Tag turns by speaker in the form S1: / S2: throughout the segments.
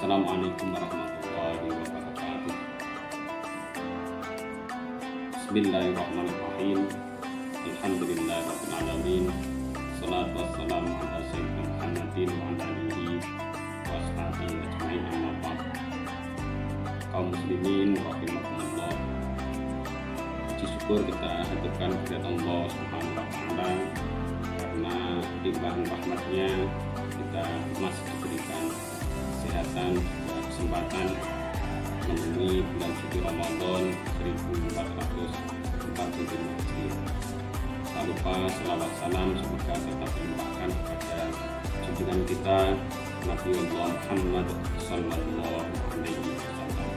S1: Assalamualaikum warahmatullahi wabarakatuh. Bismillahirrahmanirrahim. Alhamdulillahirabbil alamin. Shalatu wassalamu ala sayyidina Muhammadin wa ala alihi wa ashabihi ajmain, amma ba'd. Kaum muslimin rahimakumullah. Puji syukur kita haturkan kepada Allah Subhanahu wa taala karena limpahan rahmatnya kita masih diberikan kesehatan dan kesempatan memenuhi bulan suci Ramadan 1445 Hijriah. Tak lupa selawat salam semoga tetap dilimpahkan kepada junjungan kita Nabi Muhammad sallallahu alaihi wasallam.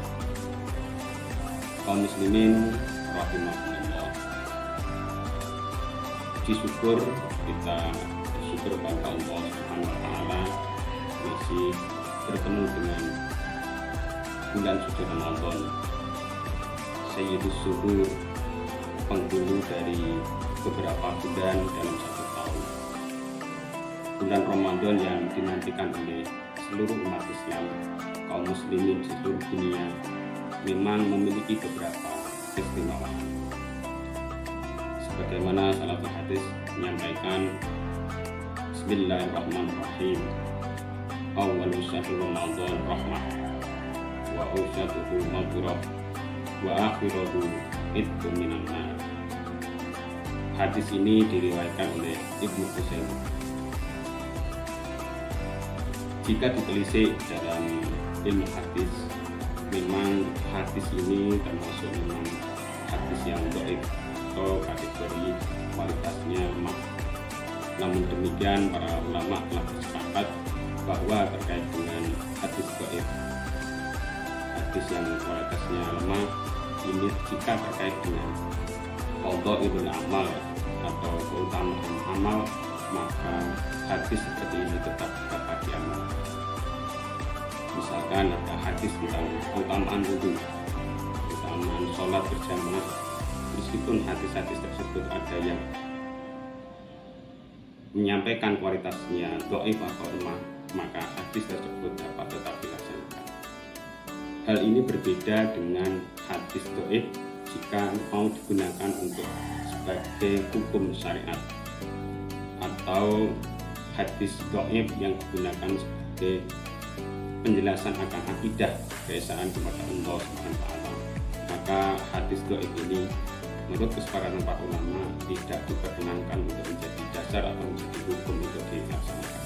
S1: Kaum muslimin rahimahullah. Puji syukur kita bersyukur pada Allah Subhanahu wa taala masih bertemu dengan bulan suci Ramadan, Sayyidus Syuhur, penghulu dari beberapa bulan dalam satu tahun. Bulan Ramadan yang dinantikan oleh seluruh umat Islam, kaum muslimin di seluruh dunia, memang memiliki beberapa keistimewaan. Sebagaimana salah satu hadis menyampaikan, Bismillahirrahmanirrahim. Awwalu syahri Ramadan rahmah wa awsatuhu maghfirah wa akhiruhu itqun minan nar. Hadis ini diriwayatkan oleh Ibnu Husain. Jika ditelisik dalam ilmu hadis, memang hadis ini termasuk memang hadis yang dhaif atau kategori kualitasnya lemah. Namun demikian, para ulama telah bersepakat bahwa terkait dengan hadis dhaif, hadis yang kualitasnya lemah ini, jika terkait dengan fadhailul amal atau keutamaan amal, maka hadis seperti ini tetap dapat diamalkan. Misalkan ada hadis tentang keutamaan wudu, keutamaan sholat berjamaah, meskipun hadis-hadis tersebut ada yang menyampaikan kualitasnya dhaif atau lemah, maka hadis tersebut dapat tetap dilaksanakan. Hal ini berbeda dengan hadis dhaif jika mau digunakan untuk sebagai hukum syariat, atau hadis dhaif yang digunakan sebagai penjelasan akan akidah keesaan kepada Allah SWT. Maka hadis dhaif ini menurut kesepakatan para ulama tidak diperkenankan untuk menjadi dasar atau menjadi hukum untuk dilaksanakan.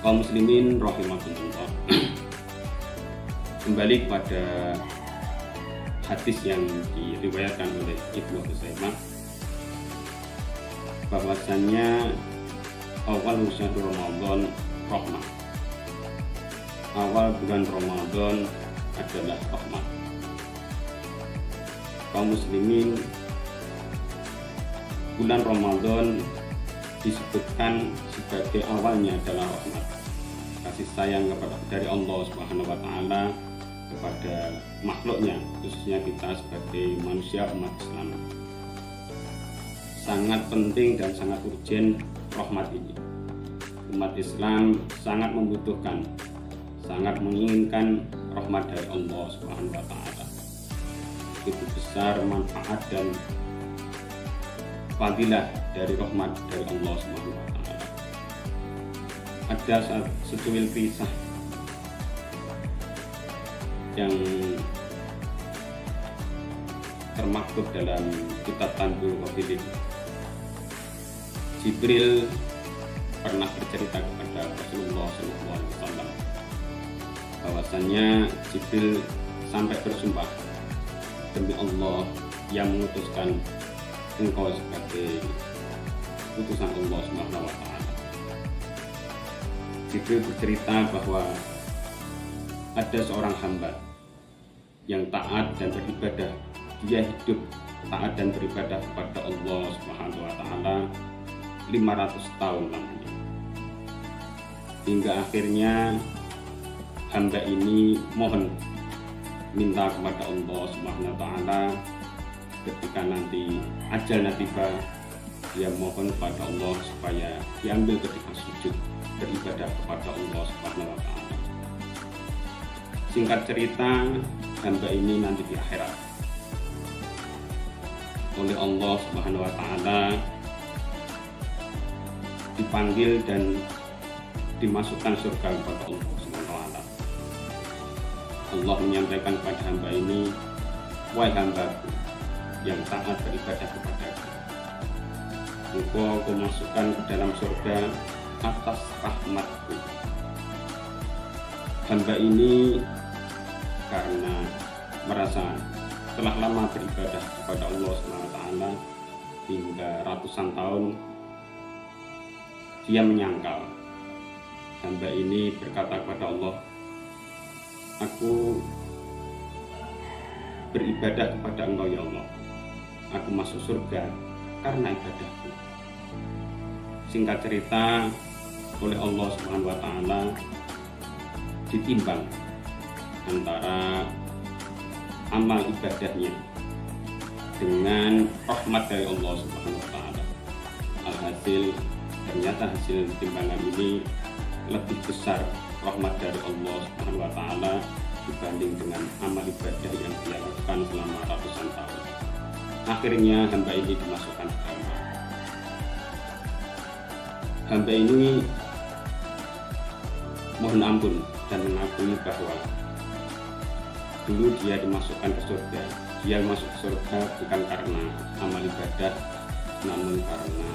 S1: Kaum muslimin rahimahumullah. Kembali kepada hadis yang diriwayatkan oleh Ibnu Husaimah, bahwasannya awal syahri Ramadan rahmah, awal bulan Ramadan adalah rahmat. Kaum muslimin, bulan Ramadan disebutkan sebagai awalnya adalah rahmat, kasih sayang dari Allah Subhanahu wa taala kepada makhluknya, khususnya kita sebagai manusia umat Islam. Sangat penting dan sangat urgen rahmat ini. Umat Islam sangat membutuhkan, sangat menginginkan rahmat dari Allah Subhanahu wa taala. Itu besar manfaat dan fadilah dari rahmat dari Allah Subhanahu wa taala. Ada secuil kisah yang termaktub dalam kitab Tanbihul Ghafilin. Jibril pernah bercerita kepada Rasulullah SAW bahwasannya Jibril sampai bersumpah, demi Allah yang mengutuskan engkau sebagai utusan Allah Subhanahu wa taala. Jibril bercerita bahwa ada seorang hamba yang taat dan beribadah, dia hidup taat dan beribadah kepada Allah Subhanahu wa taala 500 tahun lamanya. Hingga akhirnya hamba ini mohon, minta kepada Allah Subhanahu wa taala ketika nanti ajalnya tiba, dia mohon kepada Allah supaya diambil ketika sujud beribadah kepada Allah Subhanahu wa taala. Singkat cerita, hamba ini nanti di akhirat oleh Allah Subhanahu wa Ta'ala dipanggil dan dimasukkan surga kepada Allah Subhanahu wa Ta'ala. Allah menyampaikan kepada hamba ini, wahai hambaku yang taat beribadah kepadaku, engkau aku masukkan ke dalam surga atas rahmatku. Hamba ini karena merasa telah lama beribadah kepada Allah SWT hingga ratusan tahun, dia menyangkal. Hamba ini berkata kepada Allah, aku beribadah kepada Engkau ya Allah, aku masuk surga karena ibadahku. Singkat cerita, oleh Allah Subhanahu wa Ta'ala ditimbang antara amal ibadahnya dengan rahmat dari Allah Subhanahu wa Ta'ala. Alhasil ternyata hasil timbangan ini lebih besar rahmat dari Allah Subhanahu wa Ta'ala dibanding dengan amal ibadah yang dia lakukan selama ratusan tahun. Akhirnya hamba ini dimasukkan ke dalam. Hamba ini mohon ampun dan mengakui bahwa dulu dia dimasukkan ke surga. Dia masuk ke surga bukan karena amal ibadah, namun karena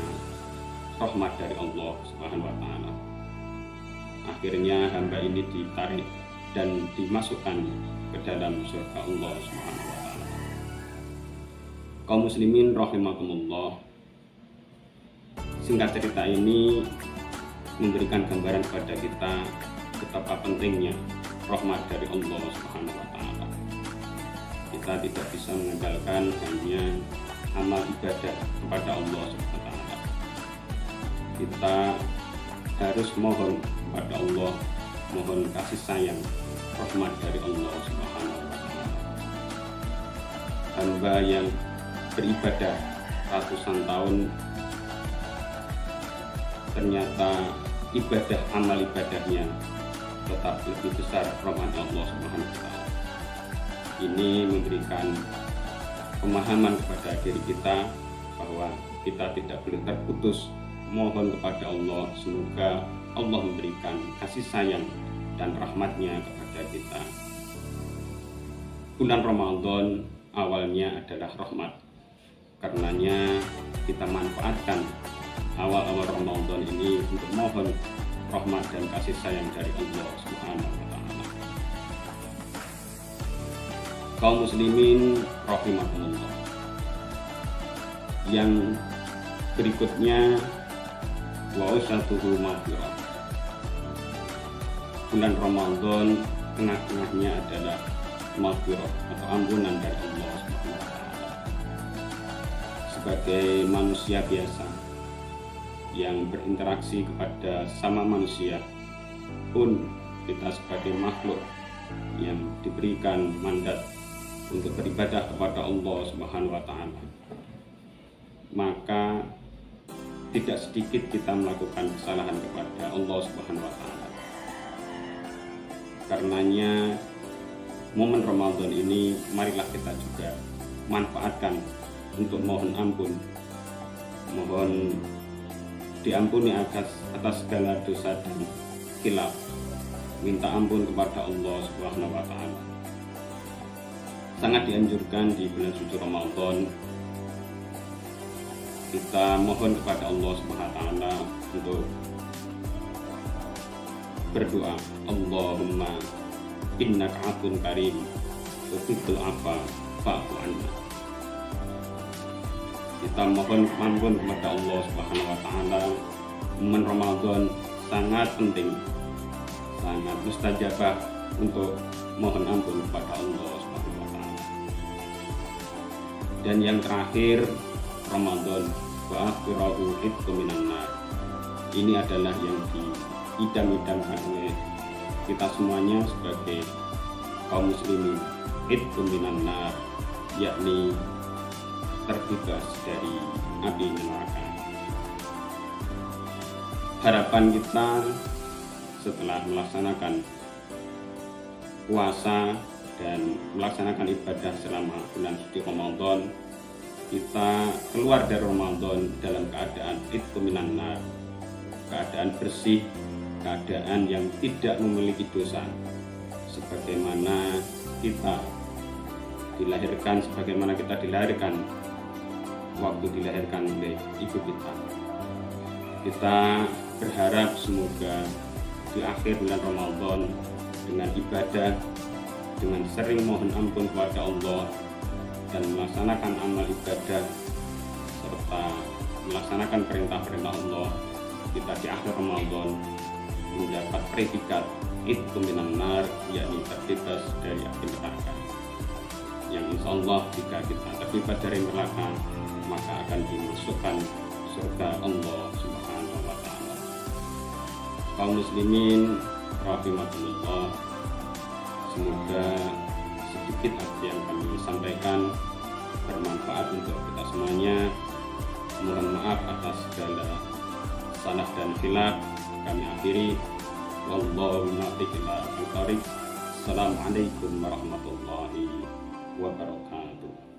S1: rahmat dari Allah Subhanahu wa Ta'ala. Akhirnya hamba ini ditarik dan dimasukkan ke dalam surga Allah Subhanahu wa Ta'ala. Kaum muslimin rahimakumullah, singkat cerita ini memberikan gambaran kepada kita betapa pentingnya rahmat dari Allah Subhanahu wa Ta'ala. Kita tidak bisa mengandalkan hanya amal ibadah kepada Allah Subhanahu wa Ta'ala. Kita harus mohon kepada Allah, mohon kasih sayang, rahmat dari Allah Subhanahu wa Ta'ala. Hamba yang beribadah ratusan tahun, ternyata ibadah amal ibadahnya tetap lebih besar rahmat Allah Subhanahu wa Ta'ala. Ini memberikan pemahaman kepada diri kita bahwa kita tidak boleh terputus mohon kepada Allah, semoga Allah memberikan kasih sayang dan rahmatnya kepada kita. Bulan Ramadan awalnya adalah rahmat, karenanya kita manfaatkan awal-awal Ramadan ini untuk mohon rahmat dan kasih sayang dari Allah Subhanahu wa Ta'ala. Kaum muslimin rahimakumullah, yang berikutnya wa usatuhu maghfirah. Bulan Ramadan tengah-tengahnya adalah maghfirah atau ampunan dari Allah Subhanahu wa Ta'ala. Sebagai manusia biasa yang berinteraksi kepada sama manusia pun, kita sebagai makhluk yang diberikan mandat untuk beribadah kepada Allah Subhanahu wa Ta'ala, maka tidak sedikit kita melakukan kesalahan kepada Allah Subhanahu wa Ta'ala. Karenanya momen Ramadan ini marilah kita juga manfaatkan untuk mohon ampun, mohon diampuni atas segala dosa dan khilaf, minta ampun kepada Allah Subhanahu wa Ta'ala. Sangat dianjurkan di bulan suci Ramadan kita mohon kepada Allah Subhanahu wa Ta'ala untuk berdoa, Allahumma innaka afun karim tuhibbul afwa fa'fu anna. Kita mohon ampun kepada Allah Subhanahu wa Ta'ala. Momen Ramadan sangat penting, sangat mustajabah untuk mohon ampun kepada Allah Subhanahu wa Ta'ala. Dan yang terakhir, Ramadan wa akhirahu itqu minan nar. Ini adalah yang diidam-idamkan oleh kita semuanya sebagai kaum muslimin, itqu minan nar, yakni terbebas dari api neraka. Harapan kita setelah melaksanakan puasa dan melaksanakan ibadah selama bulan suci Ramadan, kita keluar dari Ramadan dalam keadaan itqu minan nar, keadaan bersih, keadaan yang tidak memiliki dosa, sebagaimana kita dilahirkan, sebagaimana kita dilahirkan waktu dilahirkan oleh ibu kita. Kita berharap semoga di akhir bulan Ramadan dengan ibadah, dengan sering mohon ampun kepada Allah dan melaksanakan amal ibadah serta melaksanakan perintah-perintah Allah, kita di akhir Ramadan mendapat predikat itqu minan nar, yakni terbebas dari api neraka, yang insya Allah jika kita terbebas dari neraka maka akan dimasukkan surga Allah Subhanahu wa Ta'ala. Kaum muslimin rahimakumullah, semoga sedikit apa yang kami sampaikan bermanfaat untuk kita semuanya. Mohon maaf atas segala salah dan khilaf. Kami akhiri. Wallahu muwaffiq ila aqwamit thoriq. Assalamualaikum warahmatullahi wabarakatuh.